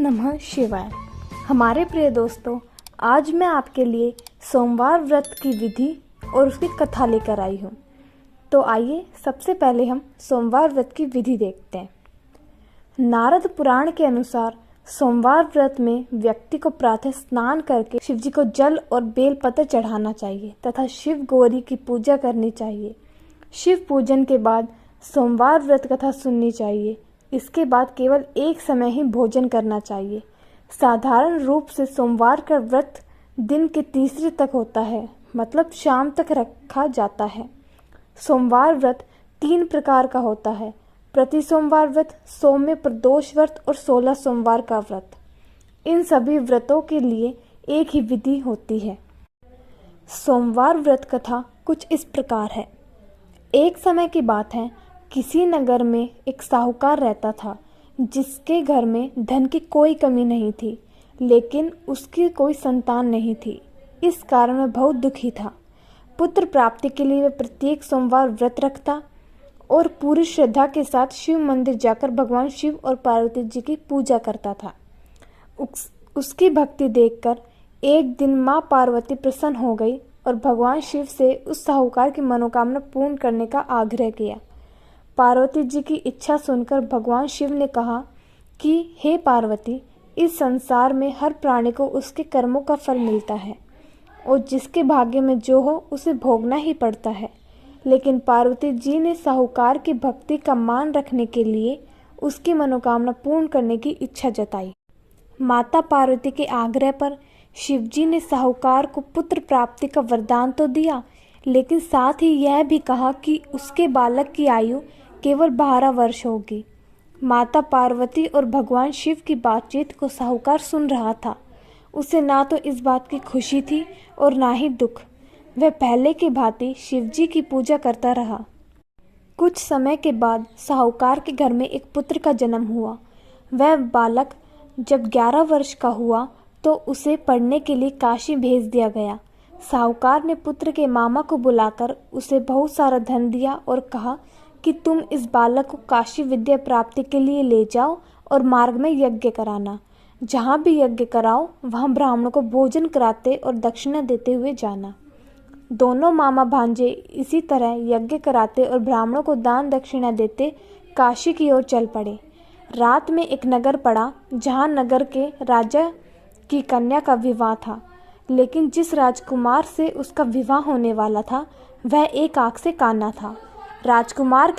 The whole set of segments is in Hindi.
नमः शिवाय। हमारे प्रिय दोस्तों, आज मैं आपके लिए सोमवार व्रत की विधि और उसकी कथा लेकर आई हूँ। तो आइए सबसे पहले हम सोमवार व्रत की विधि देखते हैं। नारद पुराण के अनुसार सोमवार व्रत में व्यक्ति को प्रातः स्नान करके शिव जी को जल और बेलपत्र चढ़ाना चाहिए तथा शिव गौरी की पूजा करनी चाहिए। शिव पूजन के बाद सोमवार व्रत कथा सुननी चाहिए। इसके बाद केवल एक समय ही भोजन करना चाहिए। साधारण रूप से सोमवार का व्रत दिन के तीसरे तक होता है, मतलब शाम तक रखा जाता है। सोमवार व्रत 3 प्रकार का होता है: प्रति सोमवार व्रत, सौम्य प्रदोष व्रत और 16 सोमवार का व्रत। इन सभी व्रतों के लिए एक ही विधि होती है। सोमवार व्रत कथा कुछ इस प्रकार है। एक समय की बात है, किसी नगर में एक साहूकार रहता था जिसके घर में धन की कोई कमी नहीं थी, लेकिन उसकी कोई संतान नहीं थी। इस कारण वह बहुत दुखी था। पुत्र प्राप्ति के लिए वह प्रत्येक सोमवार व्रत रखता और पूरी श्रद्धा के साथ शिव मंदिर जाकर भगवान शिव और पार्वती जी की पूजा करता था। उसकी भक्ति देखकर एक दिन माँ पार्वती प्रसन्न हो गई और भगवान शिव से उस साहूकार की मनोकामना पूर्ण करने का आग्रह किया। पार्वती जी की इच्छा सुनकर भगवान शिव ने कहा कि हे पार्वती, इस संसार में हर प्राणी को उसके कर्मों का फल मिलता है और जिसके भाग्य में जो हो उसे भोगना ही पड़ता है। लेकिन पार्वती जी ने साहूकार की भक्ति का मान रखने के लिए उसकी मनोकामना पूर्ण करने की इच्छा जताई। माता पार्वती के आग्रह पर शिव जी ने साहूकार को पुत्र प्राप्ति का वरदान तो दिया, लेकिन साथ ही यह भी कहा कि उसके बालक की आयु केवल 12 वर्ष होगी। माता पार्वती और भगवान शिव की बातचीत को साहूकार सुन रहा था। उसे ना तो इस बात की खुशी थी और ना ही दुख। वह पहले की भांति शिव जी की पूजा करता रहा। कुछ समय के बाद साहूकार के घर में एक पुत्र का जन्म हुआ। वह बालक जब 11 वर्ष का हुआ तो उसे पढ़ने के लिए काशी भेज दिया गया। साहूकार ने पुत्र के मामा को बुलाकर उसे बहुत सारा धन दिया और कहा कि तुम इस बालक को काशी विद्या प्राप्ति के लिए ले जाओ और मार्ग में यज्ञ कराना। जहाँ भी यज्ञ कराओ वहाँ ब्राह्मणों को भोजन कराते और दक्षिणा देते हुए जाना। दोनों मामा भांजे इसी तरह यज्ञ कराते और ब्राह्मणों को दान दक्षिणा देते काशी की ओर चल पड़े। रात में एक नगर पड़ा जहाँ नगर के राजा की कन्या का विवाह था, लेकिन जिस राजकुमार से उसका विवाह होने वाला था वह एक आंख से काना था। राजकुमार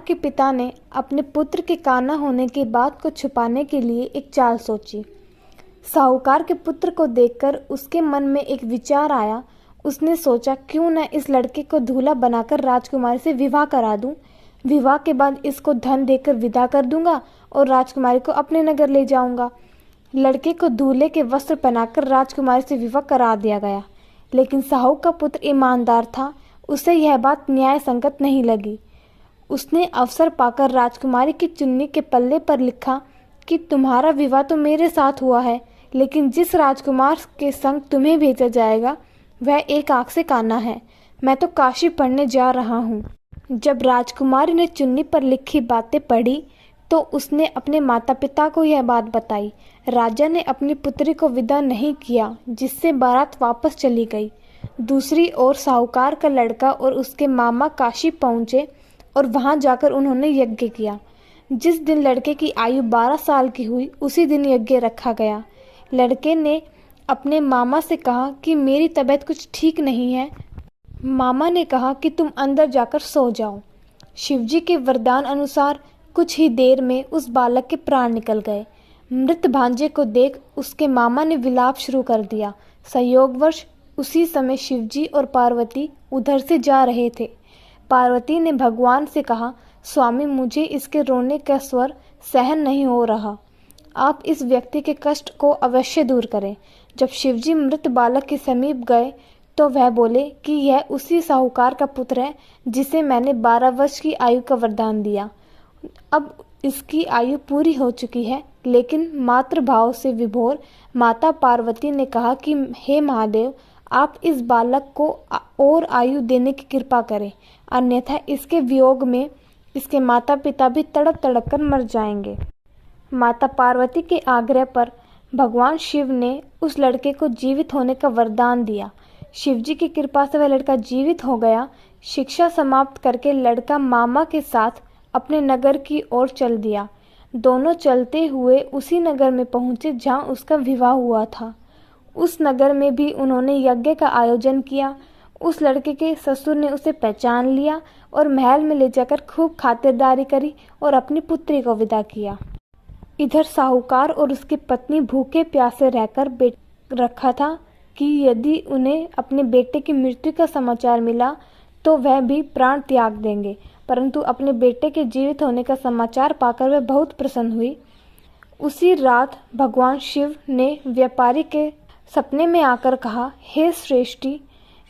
के पिता ने अपने पुत्र के काना होने की बात को छुपाने के लिए एक चाल सोची। साहूकार के पुत्र को देखकर उसके मन में एक विचार आया। उसने सोचा, क्यों न इस लड़के को दूल्हा बनाकर राजकुमारी से विवाह करा दूं। विवाह के बाद इसको धन देकर विदा कर दूंगा और राजकुमारी को अपने नगर ले जाऊंगा। लड़के को दूल्हे के वस्त्र पहनाकर राजकुमारी से विवाह करा दिया गया, लेकिन साहू का पुत्र ईमानदार था। उसे यह बात न्याय संगत नहीं लगी। उसने अवसर पाकर राजकुमारी की चुन्नी के पल्ले पर लिखा कि तुम्हारा विवाह तो मेरे साथ हुआ है, लेकिन जिस राजकुमार के संग तुम्हें भेजा जाएगा वह एक आंख से काना है। मैं तो काशी पढ़ने जा रहा हूँ। जब राजकुमारी ने चुन्नी पर लिखी बातें पढ़ी तो उसने अपने माता पिता को यह बात बताई। राजा ने अपनी पुत्री को विदा नहीं किया, जिससे बारात वापस चली गई। दूसरी ओर साहूकार का लड़का और उसके मामा काशी पहुंचे और वहां जाकर उन्होंने यज्ञ किया। जिस दिन लड़के की आयु 12 साल की हुई उसी दिन यज्ञ रखा गया। लड़के ने अपने मामा से कहा कि मेरी तबीयत कुछ ठीक नहीं है। मामा ने कहा कि तुम अंदर जाकर सो जाओ। शिवजी के वरदान अनुसार कुछ ही देर में उस बालक के प्राण निकल गए। मृत भांजे को देख उसके मामा ने विलाप शुरू कर दिया। संयोगवश उसी समय शिवजी और पार्वती उधर से जा रहे थे। पार्वती ने भगवान से कहा, स्वामी, मुझे इसके रोने का स्वर सहन नहीं हो रहा। आप इस व्यक्ति के कष्ट को अवश्य दूर करें। जब शिवजी मृत बालक के समीप गए तो वह बोले कि यह उसी साहूकार का पुत्र है जिसे मैंने 12 वर्ष की आयु का वरदान दिया। अब इसकी आयु पूरी हो चुकी है, लेकिन मातृभाव से विभोर माता पार्वती ने कहा कि हे महादेव, आप इस बालक को और आयु देने की कृपा करें, अन्यथा इसके वियोग में इसके माता पिता भी तड़प तड़प कर मर जाएंगे। माता पार्वती के आग्रह पर भगवान शिव ने उस लड़के को जीवित होने का वरदान दिया। शिवजी की कृपा से वह लड़का जीवित हो गया। शिक्षा समाप्त करके लड़का मामा के साथ अपने नगर की ओर चल दिया। दोनों चलते हुए उसी नगर में पहुंचे जहां उसका विवाह हुआ था। उस नगर में भी उन्होंने यज्ञ का आयोजन किया। उस लड़के के ससुर ने उसे पहचान लिया और महल में ले जाकर खूब खातिरदारी करी और अपनी पुत्री को विदा किया। इधर साहूकार और उसकी पत्नी भूखे प्यासे रहकर रखा था कि यदि उन्हें अपने बेटे की मृत्यु का समाचार मिला तो वह भी प्राण त्याग देंगे, परंतु अपने बेटे के जीवित होने का समाचार पाकर वह बहुत प्रसन्न हुई। उसी रात भगवान शिव ने व्यापारी के सपने में आकर कहा, हे श्रेष्ठी,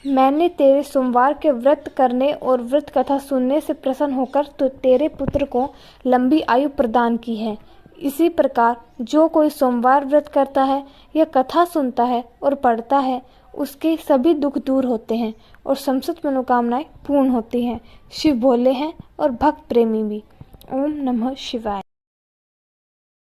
मैंने तेरे सोमवार के व्रत करने और व्रत कथा सुनने से प्रसन्न होकर तो तेरे पुत्र को लंबी आयु प्रदान की है। इसी प्रकार जो कोई सोमवार व्रत करता है या कथा सुनता है और पढ़ता है, उसके सभी दुख दूर होते हैं और समस्त मनोकामनाएं पूर्ण होती हैं। शिव भोले हैं और भक्त प्रेमी भी। ओम नमः शिवाय।